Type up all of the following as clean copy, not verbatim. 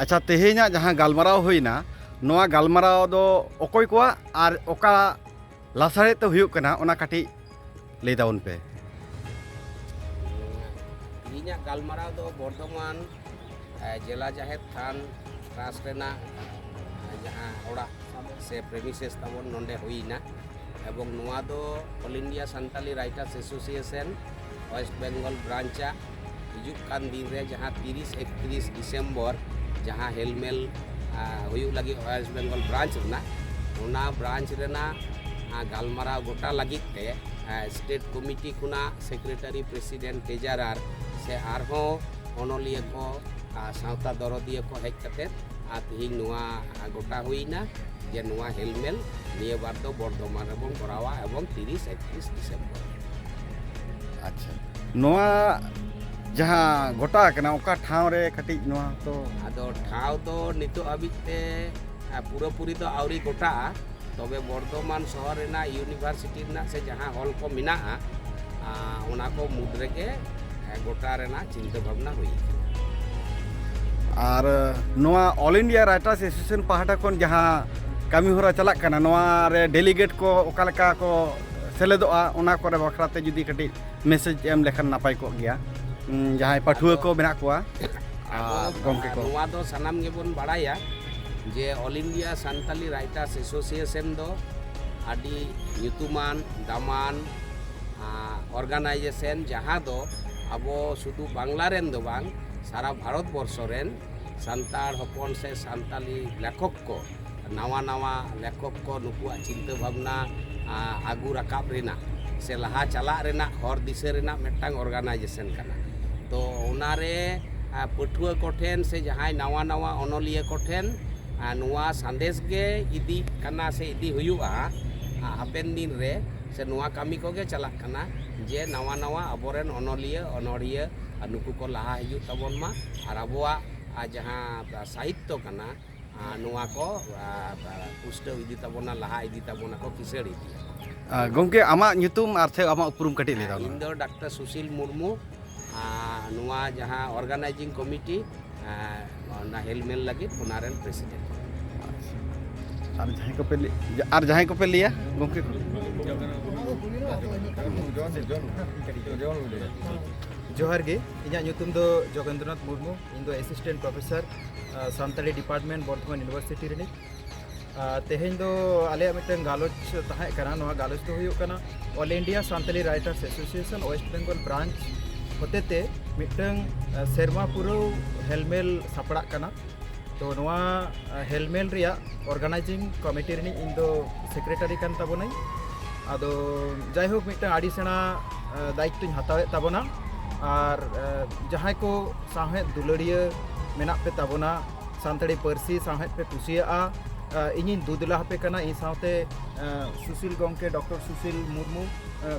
अच्छा तेहेना जहाँ गालमाराव होइना नोआ गालमाराव दो ओकोय कोआ आर ओका लासारे तो हुयुग कना ओना काटी लay ताबोन पे इन्या गालमाराव दो बर्धमान जिला जाहेर थान ट्रास्ट रेना जहाँ ओड़ा से प्रेमिसेस ताबोन नोंडे हुइना एवं नोआ दो All India Santali Writers Association West Bengal ब्रांचा हिजुग कान दिन रे जहाँ 30-31 डिसेम्बर जहाँ हेलमेल हुयुग लगी वेस्ट बेंगल ब्रांच रेना ओना ब्रांच रेना गालमाराव गोटा लगी ते स्टेट कमिटी खुना सेक्रेटरी प्रेसिडेंट तेजारार से आरहों ओनलिया को सावता दरदिया को हेज कते तिहिं नुआ गोटा हुईना जे नुआ हेलमेल निये बार दो बर्धमान एवं करावा एवं 30-31 डिसेम्बर। अच्छा नोआ जहाँ गोटा कना ओका ठाव रे कटी नोआ तो आदो ठाव दो नितो अबिते पूरापूरी दो आवरी गोटा तबे बर्धमान शहर रेना यूनिवर्सिटी रेना से जहाँ हॉल को मिना ओना को मुद्रे के गोटा रेना चिंता भावना हुई और नोआ ऑल इंडिया राइटर्स एसोसिएशन पहाटा कोन जहाँ कमी होरा चलाक कना नोआ रे डेलीगेट को ओकालका को सेलेदोआ ओना कोरे बखराते जुदी कटी मैसेज एम लेखन नापाय को गया जहाँ पठुआ को मेना कोआ गमके को नोआ दो सनाम गेबोन बाड़ाया जे all India Santali Writers association दो आदि ᱧᱩᱛᱩᱢᱟᱱ दामान ऑर्गेनाइजेशन जहाँ दो अब शुधु बांग्ला रेन दो बांग सारा भारत वर्ष रेन सान्ताड़ हपन से सान्ताली लेखक को नवा नवा लेखक को नुकुआ चिंता भावना आगू रकाब रेना से लहा चला रेना हर दिशा रेना मेटांग ऑर्गेनाइजेशन कना तो उनारे पठुआ कोठेन से जहाँ नवा नवा अनलिया कोठेन नुआ संदेश के इदी कना से इदी हुयुआ हापेन दिन रे से नुआ कामी को गे चला कना जे नवा नवा अबोरेन अनलिया अनड़िया नुकु को लहा हिजु तबन मा और अबोआ जहाँ साहित्य कना नुआ को पुष्ट इदी तबना लहा इदी तबना को किसेड़ इदी गमके आमा ᱧᱩᱛᱩᱢ आर थे आमा उपरुम कटी ले दाओ इन दो डॉक्टर सुशील मुर्मू नुआ जहाँ ऑर्गेनाइजिंग कमिटी ना हेलमेल लगी पुनारेन प्रेसिडेंट और जहाँ को पे लिया गमके जोहार गे इन्या ᱧᱩᱛᱩᱢ दो जोगेंद्रनाथ मुर्मू इन दो assistant professor Santali department Bardhaman university रेनी तेहें दो आले मिटन गालोच तहां कना नोआ गालोच दो हुयुग कना All India Santali Writers Association West Bengal branch होतेते मिटन सेरमा पुरो हेलमेल सापड़ा कना तो नोआ हेलमेल रिया ऑर्गेनाइजिंग कमिटी रेनी इन दो सेक्रेटरी कान ताबोनाई आदो जायहोक मिटन आडी सेना दायित्व हतावे ताबोना और जहाँ को साहेद दुलड़िया मेना पे ताबोना सान्ताड़ी पार्सी साहेद पे कुसिया इन दुदला पे कना इन साथे सुशील गमके डॉक्टर सुशील मुर्मू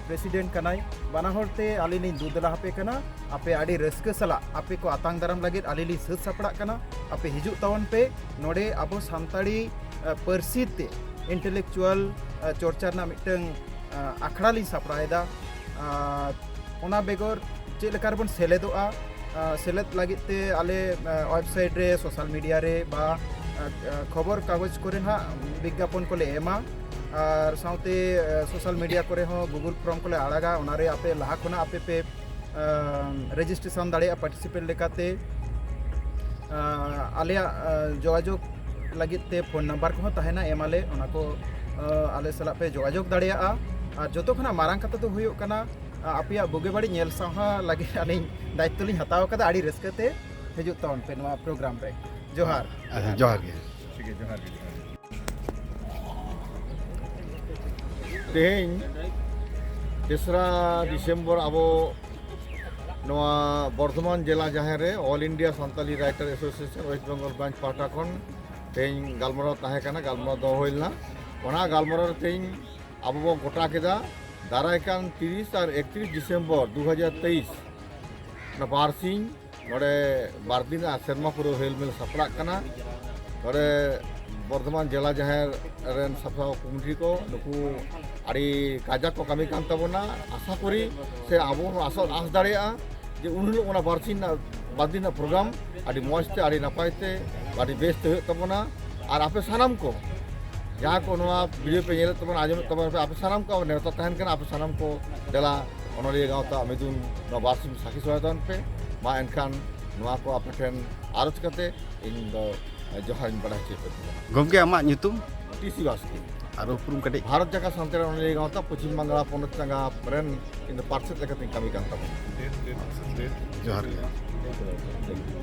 प्रेसिडेंट कनाई बाना होते आलिनी दुदला पे कना आपे आड़ी रस्क सला आपे को आतांग दाराम लगे आलिली सद सापड़ा कना आपे हिजु तावन पे नोडे अबो सान्ताड़ी पार्सी ते इंटेलेक्चुअल चर्चा ना मिटन आखड़ा ली सापड़ाएदा ओना बेगर चेक लेकार बन सेलेदोआ सेलेद लगित ते आले वेबसाइट रे सोशल मीडिया रे बा खबर कागज करे ना विज्ञापन को ले एमा और साउते सोशल मीडिया करे हो गूगल फॉर्म को ले आड़ागा उनारे आपे लाहा खुना आपे पे रजिस्ट्रेशन दाड़े पार्टिसिपेट लेकाते आले जोगाजोग लगित ते फोन नंबर को तहेना एमाले उना को आले सला पे जोगाजोग दाड़ेया और जतो खना मारांग कता तो हुयो कना आपया बुगे बाड़ी नेल साहा लगे आलिन दायित्व लिन हताव कदा आड़ी रस्कते हिजुग तावन पे नवा प्रोग्राम रे जोहार जोहार गे ठीक है जोहार गे तेहें 3 डिसेम्बर अब नवा बर्धमान जिला जहाँ रे All India Santali writer association West Bengal branch पाटा खन तेहें गालमाराव ताहे कना गालमाराव दो होइलना ओना गालमाराव तेहें अब बो गोटा केदा दारायकान 30 और 31 डिसेम्बर 2023 ना बारसिंग नोडे बारदिन सेरमा पुरो हेलमेल सापड़ा कना नोडे बर्धमान जिला जहाँ रेन सफा कमिटी को नुकु आड़ी काजा को कमी कान ताबोना आशा करी से आबो आस दाड़ेया जे उन बारसिन बारदिन प्रोग्राम ᱟᱹᱰᱤ ᱢᱚᱡᱽ ᱛᱮ ᱟᱹᱰᱤ ᱱᱟᱯᱟᱭ ᱛᱮ ᱟᱹᱰᱤ ᱵᱮᱥ ᱛᱮ ᱦᱩᱭᱩᱜ ᱛᱟᱵᱚᱱᱟ ᱟᱨ ᱟᱯᱮ ᱥᱟᱱᱟᱢ ᱠᱚ ᱡᱟᱦᱟᱸ ᱠᱚ ᱱᱚᱣᱟ ᱵᱷᱤᱰᱤᱭᱳ ᱯᱮ ᱧᱮᱞᱮᱫ ᱛᱟᱵᱚᱱᱟ ᱟᱸᱡᱚᱢᱮᱫ ᱛᱟᱵᱚᱱᱟ ᱟᱯᱮ ᱥᱟᱱᱟᱢ ᱠᱚ ᱱᱮᱣᱛᱟ ᱛᱟᱦᱮᱱ ᱠᱟᱱᱟ ᱟᱯᱮ ᱥᱟᱱᱟᱢ ᱠᱚ ᱫᱮᱞᱟ ᱚᱱᱚᱞᱤᱭᱟᱹ ᱜᱟᱶᱛᱟ ᱢᱤᱫᱩᱱ ᱱᱚᱣᱟ ᱵᱟᱨᱥᱤᱧ ᱥᱟᱹᱠᱷᱤ ᱥᱚᱦᱮᱫᱚᱱ ᱯᱮ ᱢᱟ ᱮᱱᱠᱷᱟᱱ ᱱᱚᱣᱟ ᱠᱚ ᱟᱯᱮ ᱴᱷᱮᱱ ᱟᱨᱚᱡ ᱠᱟᱛᱮ ᱤᱧ ᱫᱚ ᱡᱚᱦᱟᱨᱤᱧ ᱵᱟᱲᱟᱭ ᱦᱚᱪᱚᱭᱮᱫ ᱛᱟᱵᱚᱱᱟ ᱜᱚᱢᱠᱮ ᱟᱢᱟᱜ ᱧᱩᱛᱩᱢ ᱴᱤᱥᱤ ᱵᱟᱥᱠᱮ ᱟᱨ ᱩᱯᱨᱩᱢ ᱠᱟᱹᱴᱤᱡ भारत जगह सान्ताड़ी ऑनलाइन गाँवता पश्चिम बंगाल पोनत चंगा रेन इन पार्षद लेकर कमी कांता ᱡᱚᱦᱟᱨ ᱜᱮ